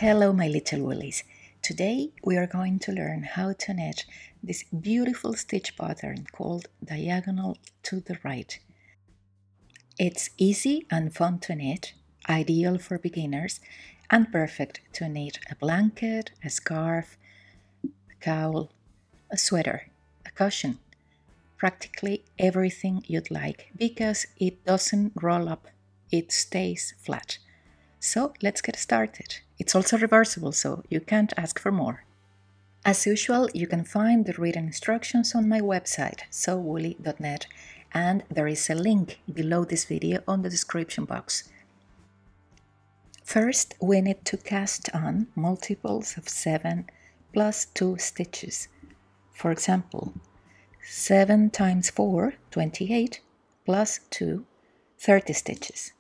Hello my little woolies. Today we are going to learn how to knit this beautiful stitch pattern called diagonal to the right. It's easy and fun to knit, ideal for beginners, and perfect to knit a blanket, a scarf, a cowl, a sweater, a cushion, practically everything you'd like because it doesn't roll up, it stays flat. So let's get started. It's also reversible, so you can't ask for more. As usual, you can find the written instructions on my website, sewwoolly.net, and there is a link below this video on the description box. First, we need to cast on multiples of 7 plus 2 stitches. For example, 7 times 4, 28, plus 2, 30 stitches.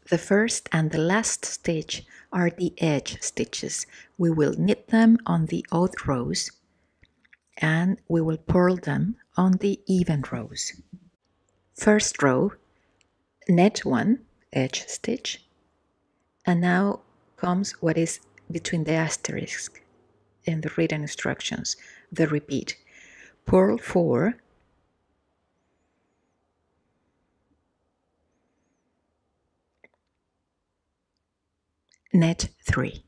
The first and the last stitch are the edge stitches. We will knit them on the odd rows and we will purl them on the even rows. First row, knit 1 edge stitch, and now comes what is between the asterisk in the written instructions, the repeat. Purl 4, knit 3.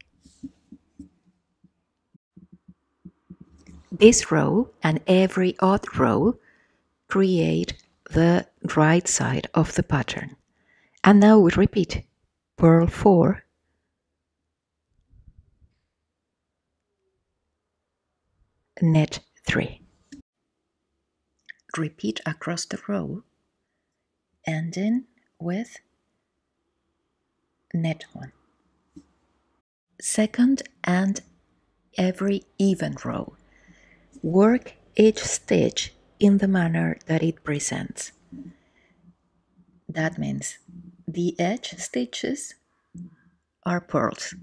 This row and every odd row create the right side of the pattern. And now we repeat. Purl 4, knit 3. Repeat across the row, ending with knit 1. Second and every even row. Work each stitch in the manner that it presents. That means the edge stitches are purls.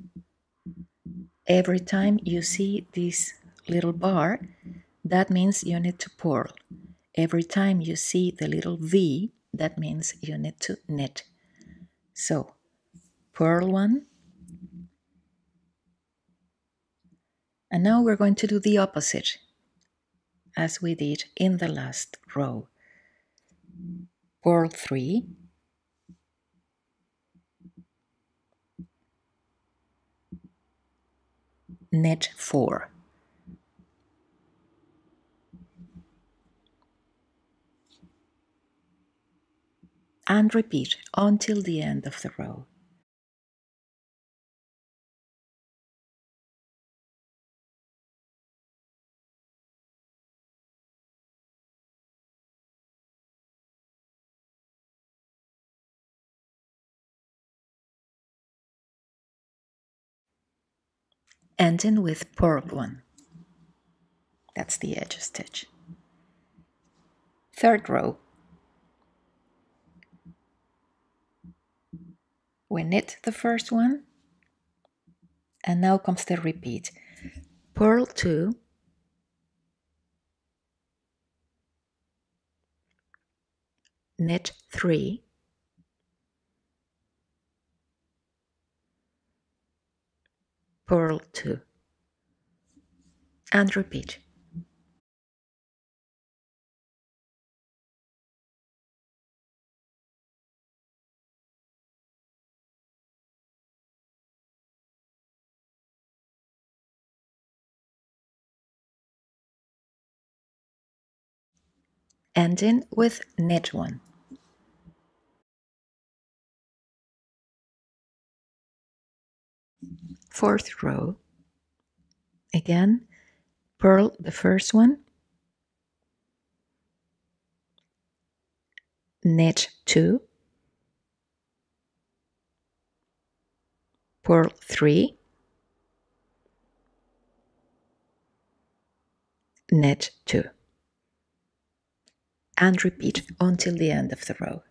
Every time you see this little bar, that means you need to purl. Every time you see the little V, that means you need to knit. So, purl 1. And now we're going to do the opposite, as we did in the last row. Purl 3, knit 4. And repeat until the end of the row. Ending with purl 1. That's the edge stitch. Third row. We knit the first one, and now comes the repeat. Purl 2, knit 3, purl 2, and repeat. Ending with knit 1. Fourth row. Again, purl the first one, knit 2, purl 3, knit 2, and repeat until the end of the row.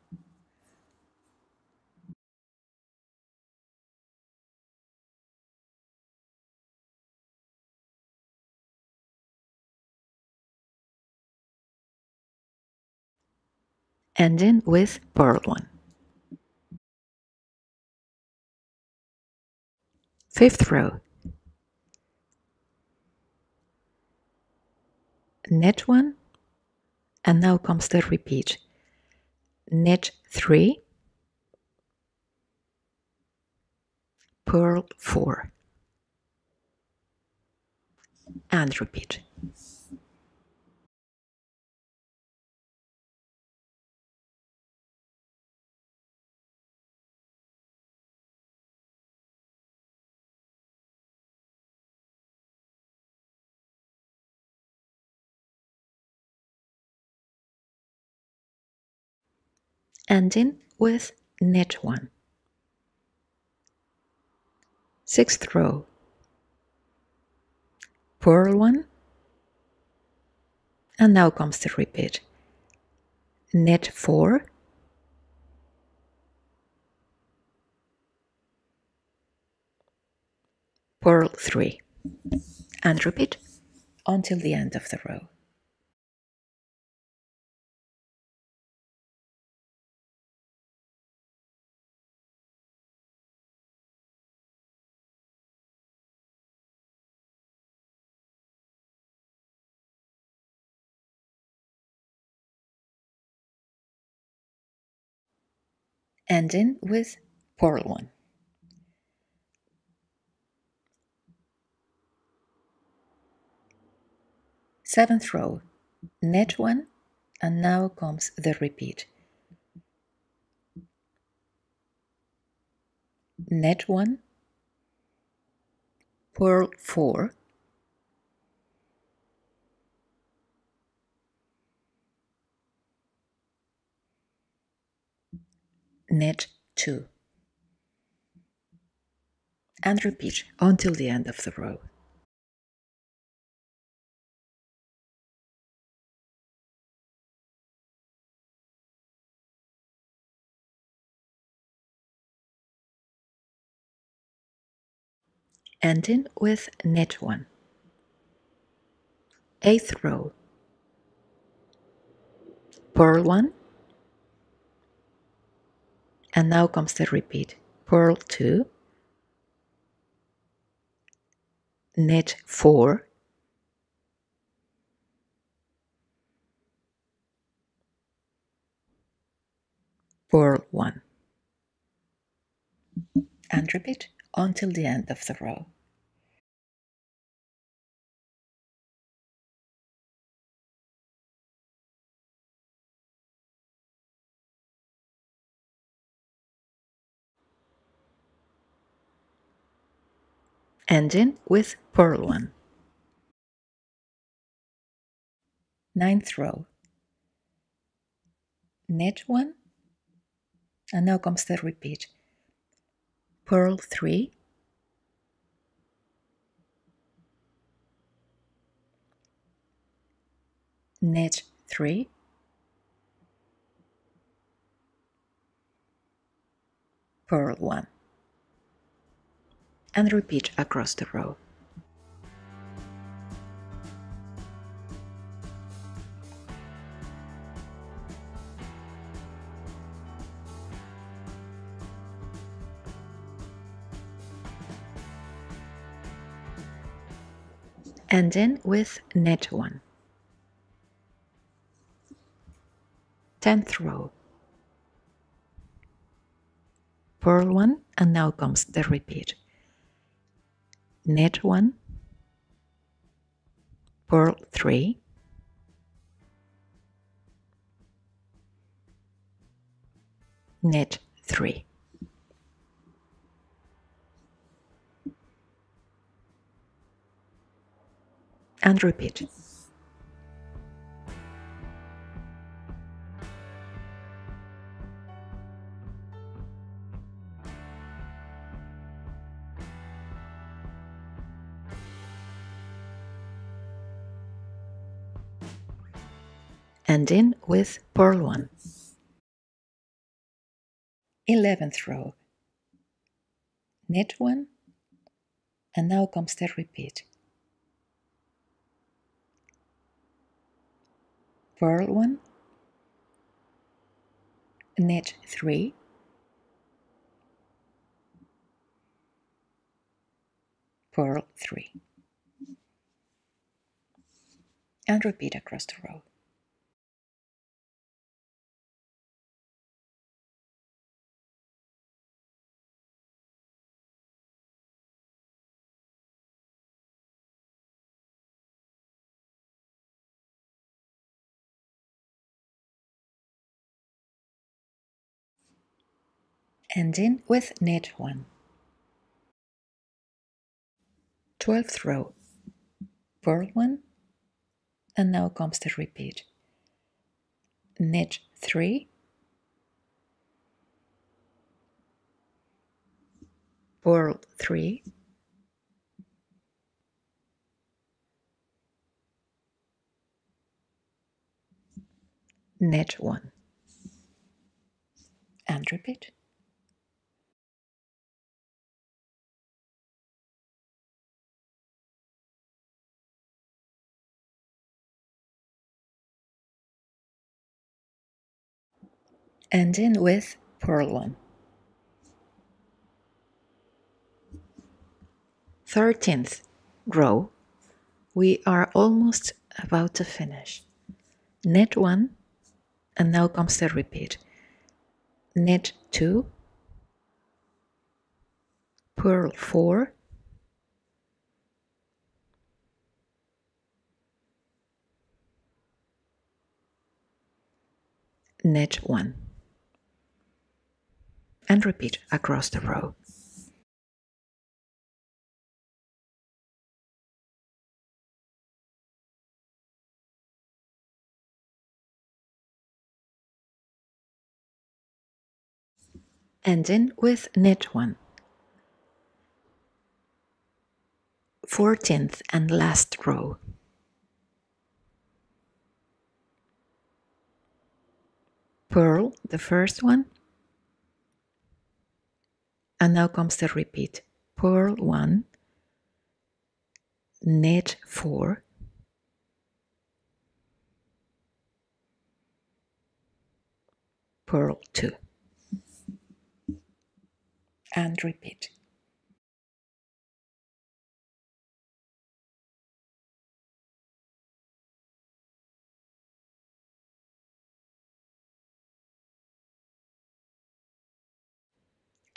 Ending with purl 1. Fifth row, net 1, and now comes the repeat. Net 3, purl 4, and repeat. Ending with net 1. Sixth row, purl 1, and now comes the repeat. Net 4, purl 3, and repeat until the end of the row. Ending with purl 1. Seventh row, net 1, and now comes the repeat. Net 1, purl 4, net 2, and repeat until the end of the row. Ending with net 1. Eighth row, purl 1, and now comes the repeat. Purl 2, net 4, purl 1, and repeat until the end of the row. Ending with purl 1. Ninth row, net 1, and now comes the repeat. Purl 3, net 3, purl 1, and repeat across the row. Ending with net 1. 10th row, purl 1, and now comes the repeat. Net 1, purl 3, net 3, and repeat. Ending with purl 1. 11th row, net 1, and now comes the repeat. Purl 1, net 3, purl 3, and repeat across the row. Ending with knit 1. 12th row, purl 1, and now comes the repeat. Knit 3, purl 3, knit 1, and repeat. Ending with purl 1. 13th row, we are almost about to finish. Knit 1, and now comes the repeat. Knit 2, purl 4, knit 1, and repeat across the row. Ending with knit 1. 14th and last row. Purl the first one, and now comes the repeat. Purl 1, knit 4, purl 2, and repeat.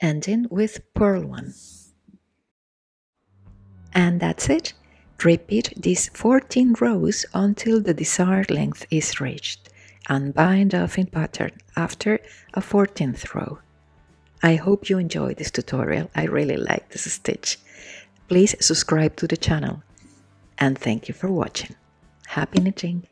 Ending with purl 1. And that's it. Repeat these 14 rows until the desired length is reached, and bind off in pattern after a 14th row. I hope you enjoyed this tutorial. I really like this stitch. Please subscribe to the channel, and thank you for watching. Happy knitting!